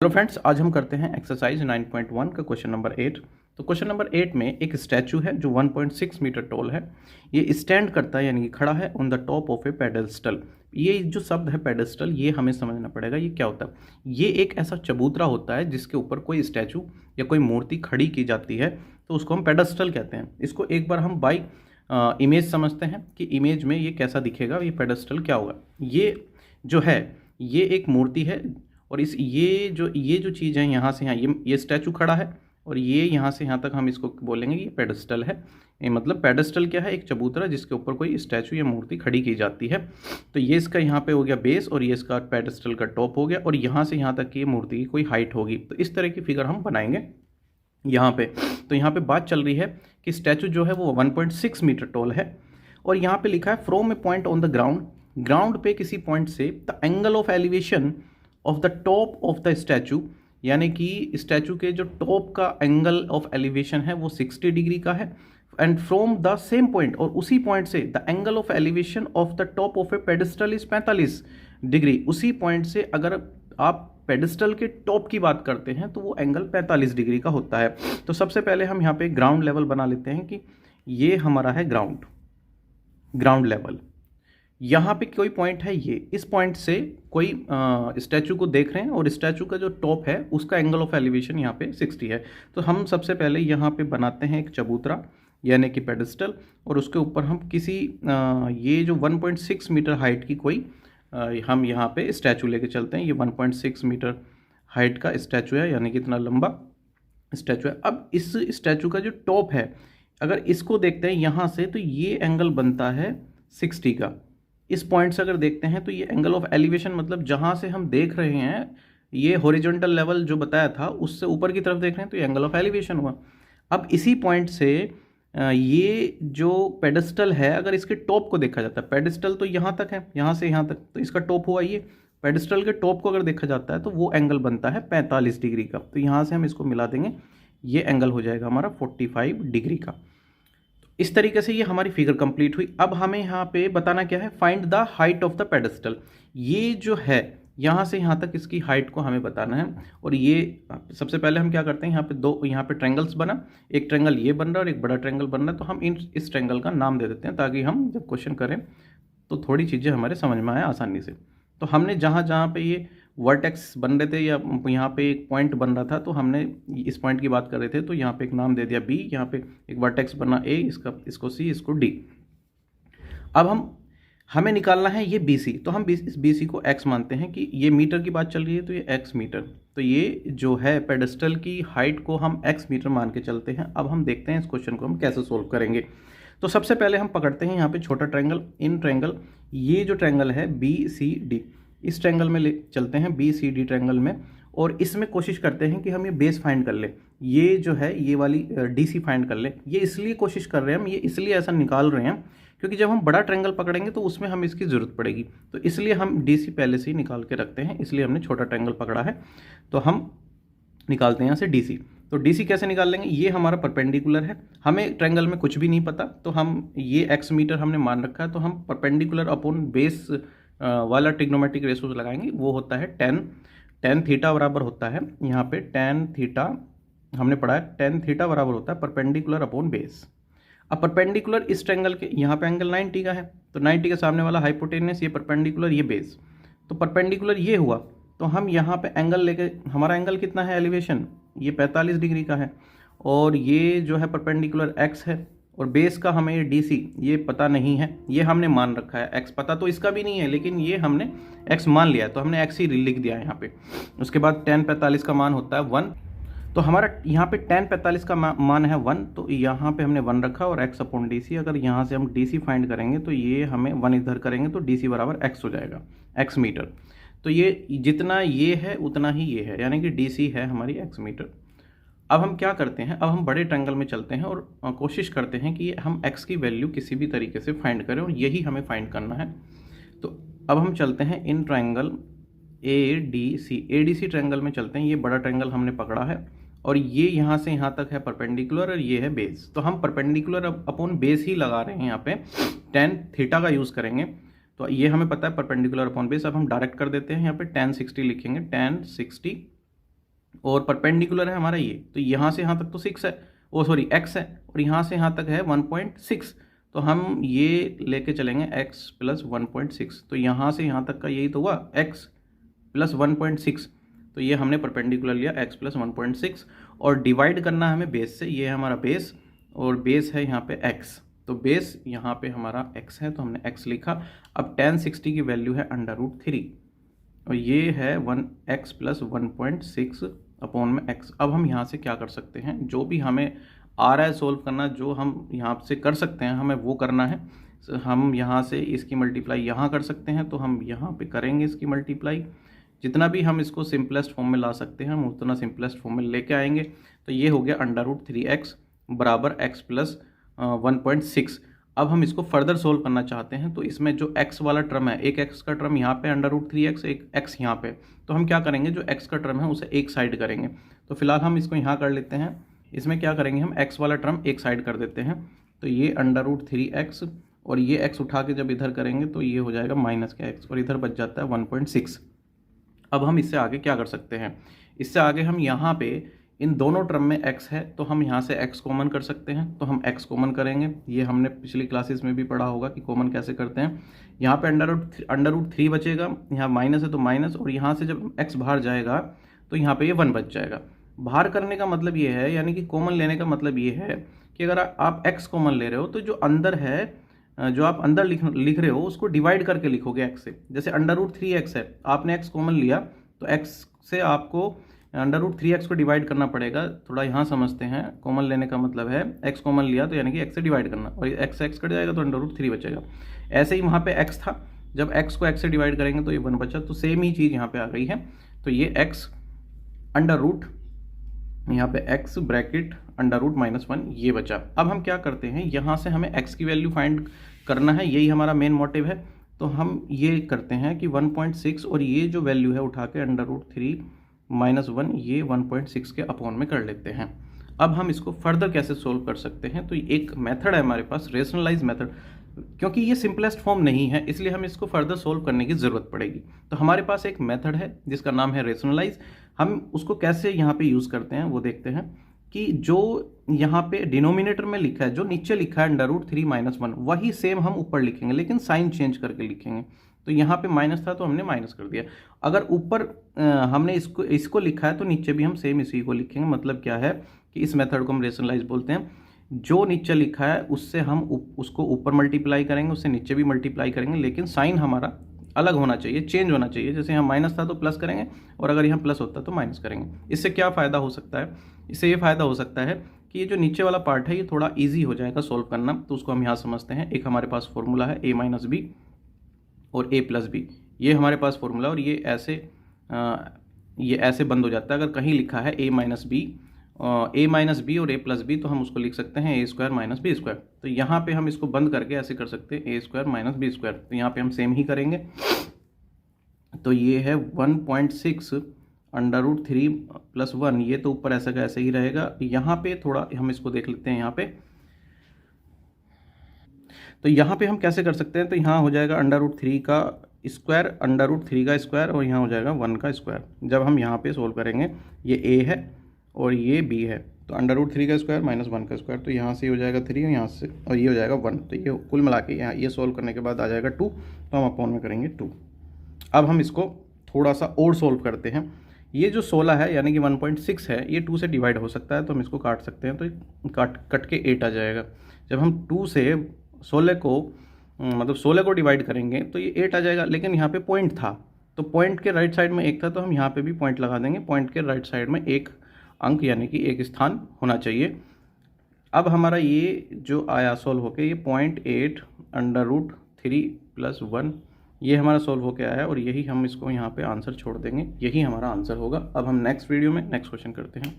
Hello friends, आज हम करते हैं एक्सरसाइज 9.1 का क्वेश्चन नंबर 8। तो क्वेश्चन नंबर 8 में एक स्टैचू है जो 1.6 मीटर टॉल है। ये स्टैंड करता है यानी कि खड़ा है on the top of A pedestal. ये जो शब्द है पेडेस्टल, ये हमें समझना पड़ेगा ये क्या होता है। ये एक ऐसा चबूतरा होता है जिसके ऊपर कोई स्टैचू या कोई मूर्ति खड़ी की जाती है, तो उसको हम पेडेस्टल कहते हैं। इसको एक बार हम बाई इमेज समझते हैं कि इमेज में ये कैसा दिखेगा, ये पेडेस्टल क्या होगा। ये जो है ये एक मूर्ति है और इस ये जो चीज़ है यहाँ से यहाँ ये स्टैचू खड़ा है और ये यहाँ से यहाँ तक हम इसको बोलेंगे ये पेडेस्टल है। ये मतलब पेडेस्टल क्या है, एक चबूतरा जिसके ऊपर कोई स्टैचू या मूर्ति खड़ी की जाती है। तो ये इसका यहाँ पे हो गया बेस और ये इसका पेडेस्टल का टॉप हो गया और यहाँ से यहाँ तक की ये मूर्ति की कोई हाइट होगी। तो इस तरह की फिगर हम बनाएंगे यहाँ पे। तो यहाँ पे बात चल रही है कि स्टैचू जो है वो 1.6 मीटर टॉल है और यहाँ पे लिखा है from A point on the ground. Ground पे किसी पॉइंट से the angle of elevation of the top of the statue, यानी कि स्टैचू के जो टॉप का एंगल ऑफ एलिवेशन है वो 60 डिग्री का है। And from the same point, और उसी पॉइंट से the angle of elevation of the top of A pedestal is 45 degree. उसी पॉइंट से अगर आप पेडेस्टल के टॉप की बात करते हैं तो वो एंगल 45 डिग्री का होता है। तो सबसे पहले हम यहाँ पे ग्राउंड लेवल बना लेते हैं कि ये हमारा है ग्राउंड लेवल। यहाँ पे कोई पॉइंट है, ये इस पॉइंट से कोई स्टैचू को देख रहे हैं और स्टैचू का जो टॉप है उसका एंगल ऑफ एलिवेशन यहाँ पे 60 है। तो हम सबसे पहले यहाँ पे बनाते हैं एक चबूतरा यानी कि पेडेस्टल और उसके ऊपर हम किसी ये जो 1.6 मीटर हाइट की कोई हम यहाँ पे स्टैचू लेके चलते हैं। ये 1.6 मीटर हाइट का स्टैचू है, यानी कि इतना लंबा स्टैचू है। अब इस स्टैचू का जो टॉप है अगर इसको देखते हैं यहाँ से तो ये एंगल बनता है 60 का। इस पॉइंट से अगर देखते हैं तो ये एंगल ऑफ एलिवेशन मतलब जहाँ से हम देख रहे हैं ये हॉरिजॉन्टल लेवल जो बताया था उससे ऊपर की तरफ देख रहे हैं तो ये एंगल ऑफ एलिवेशन हुआ। अब इसी पॉइंट से ये जो पेडेस्टल है अगर इसके टॉप को देखा जाता है, पेडेस्टल तो यहाँ तक है, यहाँ से यहाँ तक, तो इसका टॉप हुआ ये। पेडेस्टल के टॉप को अगर देखा जाता है तो वो एंगल बनता है 45 डिग्री का। तो यहाँ से हम इसको मिला देंगे, ये एंगल हो जाएगा हमारा 45 डिग्री का। इस तरीके से ये हमारी फिगर कंप्लीट हुई। अब हमें यहाँ पे बताना क्या है, find the height of the pedestal. ये जो है यहाँ से यहाँ तक इसकी हाइट को हमें बताना है। और ये सबसे पहले हम क्या करते हैं, यहाँ पे ट्रायंगल्स बना, एक ट्रायंगल ये बन रहा है और एक बड़ा ट्रायंगल बन रहा है। तो हम इस ट्रायंगल का नाम दे देते हैं ताकि हम जब क्वेश्चन करें तो थोड़ी चीज़ें हमारे समझ में आए आसानी से। तो हमने जहाँ जहाँ पे ये वर्टेक्स बन रहे थे या यहाँ पे एक पॉइंट बन रहा था तो हमने इस पॉइंट की बात कर रहे थे तो यहाँ पे एक नाम दे दिया बी, यहाँ पे एक वर्टेक्स बना ए, इसको सी, इसको डी। अब हमें निकालना है ये बी सी। तो हम इस बी सी को एक्स मानते हैं कि ये मीटर की बात चल रही है तो ये एक्स मीटर। तो ये जो है पेडेस्टल की हाइट को हम एक्स मीटर मान के चलते हैं। अब हम देखते हैं इस क्वेश्चन को हम कैसे सोल्व करेंगे। तो सबसे पहले हम पकड़ते हैं यहाँ पे छोटा ट्रायंगल, इन ट्रायंगल, ये जो ट्रायंगल है बी सी डी, इस ट्रायंगल में ले चलते हैं बी सी डी ट्रायंगल में और इसमें कोशिश करते हैं कि हम ये बेस फाइंड कर लें। ये जो है ये वाली डी सी फाइंड कर लें। ये इसलिए कोशिश कर रहे हैं हम, ये इसलिए ऐसा निकाल रहे हैं क्योंकि जब हम बड़ा ट्रायंगल पकड़ेंगे तो उसमें हमें इसकी ज़रूरत पड़ेगी। तो इसलिए हम डी सी पहले से ही निकाल के रखते हैं, इसलिए हमने छोटा ट्रायंगल पकड़ा है। तो हम निकालते हैं यहाँ से डी सी। तो डी सी कैसे निकाल लेंगे, ये हमारा परपेंडिकुलर है, हमें ट्रायंगल में कुछ भी नहीं पता तो हम ये एक्स मीटर हमने मान रखा है। तो हम परपेंडिकुलर अपॉन बेस वाला ट्रिग्नोमेट्रिक रेशो लगाएंगे, वो होता है टेन थीटा बराबर होता है यहाँ पे टेन थीटा, हमने पढ़ा है टेन थीटा बराबर होता है परपेंडिकुलर अपॉन बेस। अब परपेंडिकुलर इस ट्रायंगल के यहाँ पे एंगल 90 का है तो 90 के सामने वाला हाइपोटेनस, ये परपेंडिकुलर, ये बेस। तो परपेंडिकुलर ये हुआ तो हम यहाँ पे एंगल लेके, हमारा एंगल कितना है एलिवेशन, ये 45 डिग्री का है और ये जो है परपेंडिकुलर एक्स है और बेस का हमें ये डी सी ये पता नहीं है, ये हमने मान रखा है। एक्स पता तो इसका भी नहीं है लेकिन ये हमने एक्स मान लिया है तो हमने एक्स ही लिख दिया है यहाँ पे। उसके बाद tan 45 का मान होता है 1, तो हमारा यहाँ पे tan 45 का मान है 1, तो यहाँ पे हमने 1 रखा और x अपॉन डी सी। अगर यहाँ से हम डी सी फाइंड करेंगे तो ये हमें 1 इधर करेंगे तो डी सी बराबर x हो जाएगा, x मीटर। तो ये जितना ये है उतना ही ये है, यानी कि डी सी है हमारी x मीटर। अब हम क्या करते हैं, अब हम बड़े ट्रायंगल में चलते हैं और कोशिश करते हैं कि हम x की वैल्यू किसी भी तरीके से फाइंड करें और यही हमें फाइंड करना है। तो अब हम चलते हैं इन triangle A D C triangle में चलते हैं। ये बड़ा ट्रायंगल हमने पकड़ा है और ये यहाँ से यहाँ तक है परपेंडिकुलर और ये है बेस। तो हम परपेंडिकुलर अपॉन बेस ही लगा रहे हैं, यहाँ पे टेन थीटा का यूज़ करेंगे। तो ये हमें पता है परपेंडिकुलर अपॉन बेस। अब हम डायरेक्ट कर देते हैं, यहाँ पे tan 60 लिखेंगे, tan 60 और परपेंडिकुलर है हमारा ये, तो यहाँ से यहाँ तक तो 6 है, ओ सॉरी x है, और यहाँ से यहाँ तक है 1.6, तो हम ये लेके चलेंगे x प्लस 1.6, तो यहाँ से यहाँ तक का यही तो हुआ x प्लस 1.6, तो ये हमने परपेंडिकुलर लिया x प्लस 1.6, और डिवाइड करना है हमें बेस से, ये है हमारा बेस, और बेस है यहाँ पे x, तो बेस यहाँ पे हमारा x है, तो हमने x लिखा। अब tan 60 की वैल्यू है √3, और ये है 1x प्लस 1.6 अपॉन में x। अब हम यहाँ से क्या कर सकते हैं, जो भी हमें आ रहा है सोल्व करना, जो हम यहाँ से कर सकते हैं हमें वो करना है। हम यहाँ से इसकी मल्टीप्लाई यहाँ कर सकते हैं, तो हम यहाँ पे करेंगे इसकी मल्टीप्लाई, जितना भी हम इसको सिंपलेस्ट फॉर्म में ला सकते हैं हम उतना सिंपलेस्ट फॉर्म में लेके आएंगे। तो ये हो गया √3x बराबर x प्लस 1.6। अब हम इसको फर्दर सोल्व करना चाहते हैं, तो इसमें जो x वाला टर्म है, एक x का टर्म यहाँ पे √3x, एक x यहाँ पे, तो हम क्या करेंगे, जो x का टर्म है उसे एक साइड करेंगे। तो फिलहाल हम इसको यहाँ कर लेते हैं, इसमें क्या करेंगे हम x वाला टर्म एक साइड कर देते हैं, तो ये √3x, और ये x उठा के जब इधर करेंगे तो ये हो जाएगा माइनस का x, और इधर बच जाता है 1.6। अब हम इससे आगे क्या कर सकते हैं, इससे आगे हम यहाँ पे इन दोनों टर्म में x है, तो हम यहाँ से x कॉमन कर सकते हैं, तो हम x कॉमन करेंगे। ये हमने पिछली क्लासेस में भी पढ़ा होगा कि कॉमन कैसे करते हैं। यहाँ पे √3 बचेगा, यहाँ माइनस है तो माइनस, और यहाँ से जब x बाहर जाएगा तो यहाँ पे ये 1 बच जाएगा। बाहर करने का मतलब ये है, यानी कि कॉमन लेने का मतलब ये है कि अगर आप x कॉमन ले रहे हो तो जो अंदर है, जो आप अंदर लिख रहे हो उसको डिवाइड करके लिखोगे x से। जैसे √3x है, आपने x कॉमन लिया तो x से आपको √3x को डिवाइड करना पड़ेगा। थोड़ा यहाँ समझते हैं, कॉमन लेने का मतलब है x कॉमन लिया तो यानी कि x से डिवाइड करना, और x से x कट जाएगा तो √3 बचेगा। ऐसे ही वहाँ पे x था, जब x को x से डिवाइड करेंगे तो ये 1 बचा, तो सेम ही चीज़ यहाँ पे आ गई है। तो ये x अंडर यहाँ पे x ब्रैकेट √-1 ये बचा। अब हम क्या करते हैं, यहाँ से हमें x की वैल्यू फाइंड करना है, यही हमारा मेन मोटिव है। तो हम ये करते हैं कि 1.6 और ये जो वैल्यू है उठा के √3-1 ये 1.6 के अपॉन में कर लेते हैं। अब हम इसको फर्दर कैसे सोल्व कर सकते हैं, तो एक मेथड है हमारे पास, रेशनलाइज मेथड। क्योंकि ये सिंपलेस्ट फॉर्म नहीं है इसलिए हमें इसको फर्दर सोल्व करने की ज़रूरत पड़ेगी। तो हमारे पास एक मेथड है जिसका नाम है रेशनलाइज। हम उसको कैसे यहाँ पे यूज़ करते हैं वो देखते हैं कि जो यहाँ पे डिनोमिनेटर में लिखा है, जो नीचे लिखा है √3-1, वही सेम हम ऊपर लिखेंगे, लेकिन साइन चेंज करके लिखेंगे। तो यहाँ पे माइनस था तो हमने माइनस कर दिया। अगर ऊपर हमने इसको लिखा है तो नीचे भी हम सेम इसी को लिखेंगे। मतलब क्या है कि इस मेथड को हम रेशनलाइज बोलते हैं। जो नीचे लिखा है उससे हम उसको ऊपर मल्टीप्लाई करेंगे, उससे नीचे भी मल्टीप्लाई करेंगे, लेकिन साइन हमारा अलग होना चाहिए, चेंज होना चाहिए। जैसे यहाँ माइनस था तो प्लस करेंगे, और अगर यहाँ प्लस होता तो माइनस करेंगे। इससे क्या फ़ायदा हो सकता है, इससे ये फ़ायदा हो सकता है कि ये जो नीचे वाला पार्ट है ये थोड़ा ईजी हो जाएगा सोल्व करना। तो उसको हम यहाँ समझते हैं। एक हमारे पास फॉर्मूला है a-b और a+b, ये हमारे पास फॉर्मूला, और ये ऐसे बंद हो जाता है। अगर कहीं लिखा है a-b और a+b तो हम उसको लिख सकते हैं a² - b²। तो यहाँ पे हम इसको बंद करके ऐसे कर सकते हैं a² - b²। तो यहाँ पे हम सेम ही करेंगे। तो ये है 1.6 √3+1, ये तो ऊपर ऐसा का ऐसे ही रहेगा। यहाँ पे थोड़ा हम इसको देख लेते हैं यहाँ पे। तो यहाँ पे हम कैसे कर सकते हैं, तो यहाँ हो जाएगा √3 का स्क्वायर और यहाँ हो जाएगा 1 का स्क्वायर। जब हम यहाँ पे सोल्व करेंगे, ये a है और ये b है, तो √3 का स्क्वायर -1 का स्क्वायर, तो यहाँ से हो जाएगा 3 और यहाँ से, और ये हो जाएगा 1। तो ये कुल मिला के यहाँ ये सोल्व करने के बाद आ जाएगा 2, तो हम अपॉन में करेंगे 2। अब हम इसको थोड़ा सा और सोल्व करते हैं। ये जो 16 है यानी कि 1.6 है, ये 2 से डिवाइड हो सकता है, तो हम इसको काट सकते हैं। तो कट के 8 आ जाएगा। जब हम 2 से 16 को डिवाइड करेंगे तो ये 8 आ जाएगा। लेकिन यहाँ पे पॉइंट था, तो पॉइंट के राइट साइड में 1 था, तो हम यहाँ पे भी पॉइंट लगा देंगे। पॉइंट के राइट साइड में एक अंक यानी कि एक स्थान होना चाहिए। अब हमारा ये जो आया सोल्व होके, ये 0.8 √3+1 ये हमारा सोल्व होके आया है, और यही हम इसको यहाँ पे आंसर छोड़ देंगे। यही हमारा आंसर होगा। अब हम नेक्स्ट वीडियो में नेक्स्ट क्वेश्चन करते हैं।